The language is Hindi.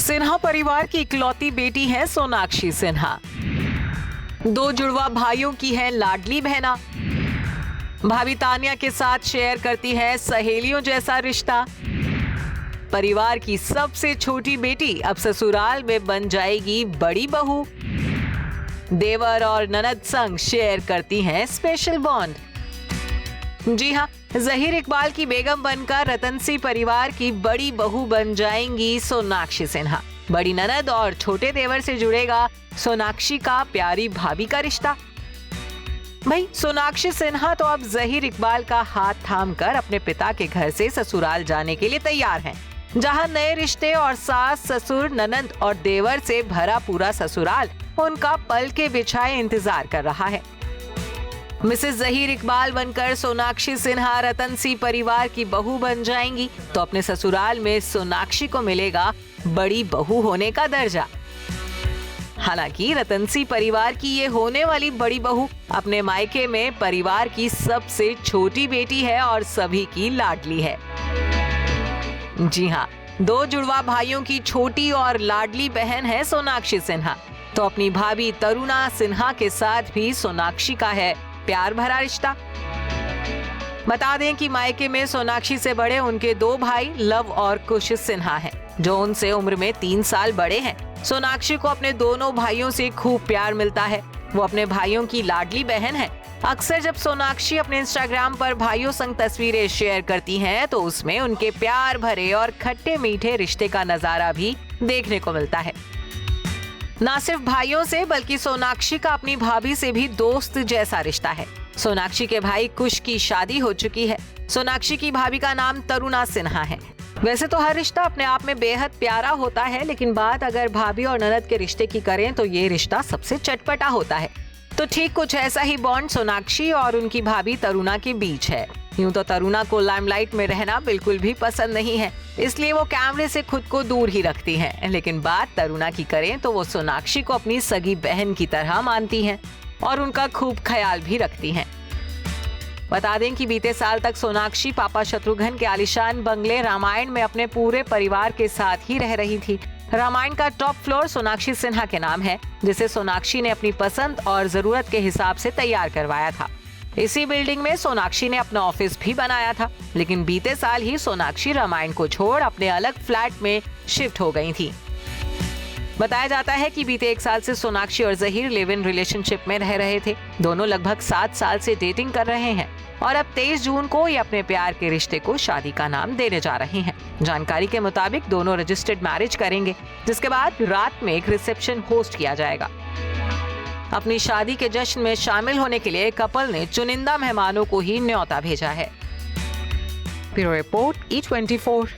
सिन्हा परिवार की इकलौती बेटी है सोनाक्षी सिन्हा। 2 जुड़वा भाइयों की है लाडली बहना। भाभी तान्या के साथ शेयर करती है सहेलियों जैसा रिश्ता। परिवार की सबसे छोटी बेटी अब ससुराल में बन जाएगी बड़ी बहू। देवर और ननद संग शेयर करती हैं स्पेशल बॉन्ड। जी हाँ, जहीर इकबाल की बेगम बनकर रतन सिंह परिवार की बड़ी बहू बन जाएंगी सोनाक्षी सिन्हा। बड़ी ननद और छोटे देवर से जुड़ेगा सोनाक्षी का प्यारी भाभी का रिश्ता। भाई सोनाक्षी सिन्हा तो अब जहीर इकबाल का हाथ थामकर अपने पिता के घर से ससुराल जाने के लिए तैयार हैं, जहां नए रिश्ते और सास ससुर ननद और देवर से भरा पूरा ससुराल उनका पल के बिछाए इंतजार कर रहा है। मिसेस जहीर इकबाल बनकर सोनाक्षी सिन्हा रतन सिंह परिवार की बहू बन जाएंगी तो अपने ससुराल में सोनाक्षी को मिलेगा बड़ी बहू होने का दर्जा। हालांकि रतन सिंह परिवार की ये होने वाली बड़ी बहू अपने मायके में परिवार की सबसे छोटी बेटी है और सभी की लाडली है। जी हाँ, 2 जुड़वा भाइयों की छोटी और लाडली बहन है सोनाक्षी सिन्हा। तो अपनी भाभी तरुणा सिन्हा के साथ भी सोनाक्षी का है प्यार भरा रिश्ता। बता दें कि मायके में सोनाक्षी से बड़े उनके 2 भाई लव और कुश सिन्हा हैं, जो उनसे उम्र में 3 साल बड़े हैं। सोनाक्षी को अपने दोनों भाइयों से खूब प्यार मिलता है। वो अपने भाइयों की लाडली बहन है। अक्सर जब सोनाक्षी अपने इंस्टाग्राम पर भाइयों संग तस्वीरें शेयर करती हैं तो उसमें उनके प्यार भरे और खट्टे मीठे रिश्ते का नजारा भी देखने को मिलता है। ना सिर्फ भाइयों से बल्कि सोनाक्षी का अपनी भाभी से भी दोस्त जैसा रिश्ता है। सोनाक्षी के भाई कुश की शादी हो चुकी है। सोनाक्षी की भाभी का नाम तरुणा सिन्हा है। वैसे तो हर रिश्ता अपने आप में बेहद प्यारा होता है, लेकिन बात अगर भाभी और ननद के रिश्ते की करें तो ये रिश्ता सबसे चटपटा होता है। तो ठीक कुछ ऐसा ही बॉन्ड सोनाक्षी और उनकी भाभी तरुणा के बीच है। यूं तो तरुणा को लाइमलाइट में रहना बिल्कुल भी पसंद नहीं है, इसलिए वो कैमरे से खुद को दूर ही रखती हैं। लेकिन बात तरुणा की करें तो वो सोनाक्षी को अपनी सगी बहन की तरह मानती हैं और उनका खूब ख्याल भी रखती हैं। बता दें कि बीते साल तक सोनाक्षी पापा शत्रुघ्न के आलीशान बंगले रामायण में अपने पूरे परिवार के साथ ही रह रही थी। रामायण का टॉप फ्लोर सोनाक्षी सिन्हा के नाम है, जिसे सोनाक्षी ने अपनी पसंद और जरूरत के हिसाब से तैयार करवाया था। इसी बिल्डिंग में सोनाक्षी ने अपना ऑफिस भी बनाया था, लेकिन बीते साल ही सोनाक्षी रामायण को छोड़ अपने अलग फ्लैट में शिफ्ट हो गई थी। बताया जाता है कि बीते 1 साल से सोनाक्षी और जहीर लिव इन रिलेशनशिप में रह रहे थे। दोनों लगभग 7 साल से डेटिंग कर रहे हैं और अब 23 जून को ये अपने प्यार के रिश्ते को शादी का नाम देने जा रहे हैं। जानकारी के मुताबिक दोनों रजिस्टर्ड मैरिज करेंगे, जिसके बाद रात में एक रिसेप्शन होस्ट किया जाएगा। अपनी शादी के जश्न में शामिल होने के लिए कपल ने चुनिंदा मेहमानों को ही न्योता भेजा है। Bureau report E24।